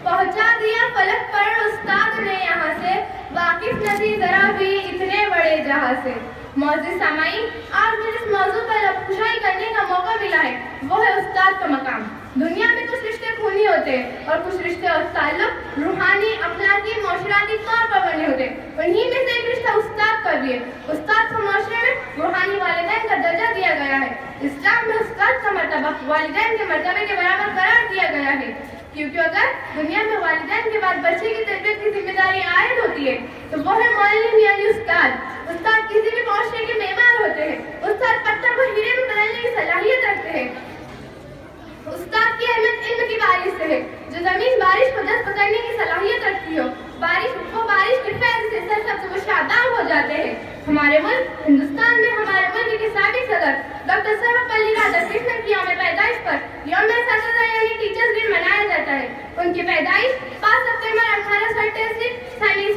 پہنچا دیا فلک پر استاد نے یہاں سے، واقف نہ تھی ذرا بھی اتنے بڑے جہاں سے۔ معزز سامعین، آج مجھے اس موضوع پر لب کشائی کرنے کا موقع ملا ہے، وہ ہے استاد کا مقام۔ دنیا میں کچھ رشتے خونی ہوتے ہیں اور کچھ رشتے اور تعلق روحانی، اخلاقی، معاشرتی طور پر بنے ہوتے ہیں۔ انہیں میں سے ایک رشتہ استاد کا بھی ہے۔ استاد کو معاشرے میں روحانی والدین کا درجہ دیا گیا ہے۔ اسلام میں استاد کا مرتبہ والدین کے مرتبے کے برابر قرار دیا گیا ہے، کیونکہ اگر دنیا میں والدین کے بعد بچے کی تربیت کی ذمہ داری عائد ہوتی ہے تو وہ ہے معلم یعنی استاد۔ استاد کسی بھی معاشرے کے معمار ہوتے ہیں۔ استاد پتھر کو ہیرے میں بدلنے کی صلاحیت رکھتے ہیں۔ استاد کی اہمیت علم کی بارش سے ہے، جو زمین بارش کو جذب کرنے کی صلاحیت رکھتی ہو، بارش کے فیض سے سرسبز و شاداب ہو جاتے ہیں۔ ہمارے ملک ہندوستان میں ہمارے ملک کے سابق صدر ڈاکٹر سروپلی رادھا کرشنن کی یوم پیدائش پر یوم اساتذہ یعنی ٹیچرز ڈے منایا جاتا ہے۔ ان کی پیدائش 5 ستمبر 1888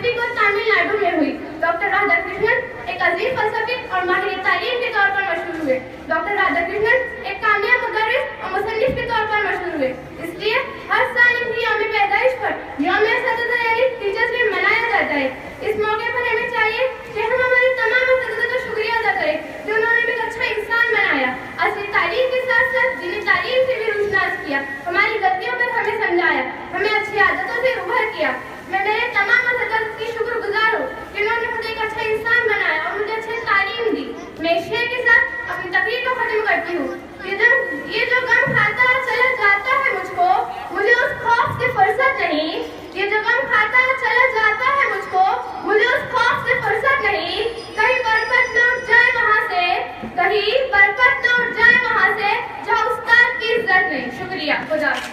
ء کو تامل ناڈو میں ہوئی۔ ڈاکٹر رادھا کرشنن ایک عظیم فلسفی اور ماہر تعلیم کے طور پر مشہور ہوئے۔ ڈاکٹر رادھا کرشنن ایک کامیاب مدرس اور مصنف کے طور پر مشہور ہوئے۔ اس لیے ہر سال ان کی یوم پیدائش پر یوم اساتذہ یعنی ٹیچرز ڈے منایا جاتا ہے۔ اس موقع پر ہمیں چاہیے کہ ہم ہمارے تمام اساتذہ کا شکریہ ادا کریں کہ انہوں نے ایک اچھا انسان بنایا، اصلی تعلیم کے ساتھ ساتھ دینی تعلیم سے بھی روشناس کیا، ہماری غلطیوں پر ہمیں سمجھایا، ہمیں اچھی عادتوں سے روبر کیا۔ میں میرے تمام اساتذہ کی شکر گزار ہوں کہ انہوں نے مجھے ایک اچھا انسان بنایا اور مجھے اچھی تعلیم دی۔ میں اس شعر کے ساتھ اپنی تقریر کو ختم کرتی ہوں۔ یہ جو غم کھاتا چلا جاتا ہے مجھ کو، مجھے اس خوف سے فرصت نہیں۔ یہ جو غم کھاتا چلا جاتا ہے مجھ کو، مجھے اس خوف سے فرصت نہیں۔ کہیں برکت نہ اٹھ جائے وہاں سے، کہیں برکت نہ اٹھ جائے وہاں سے جہاں استاد کی عزت نہیں۔ شکریہ، خدا حافظ۔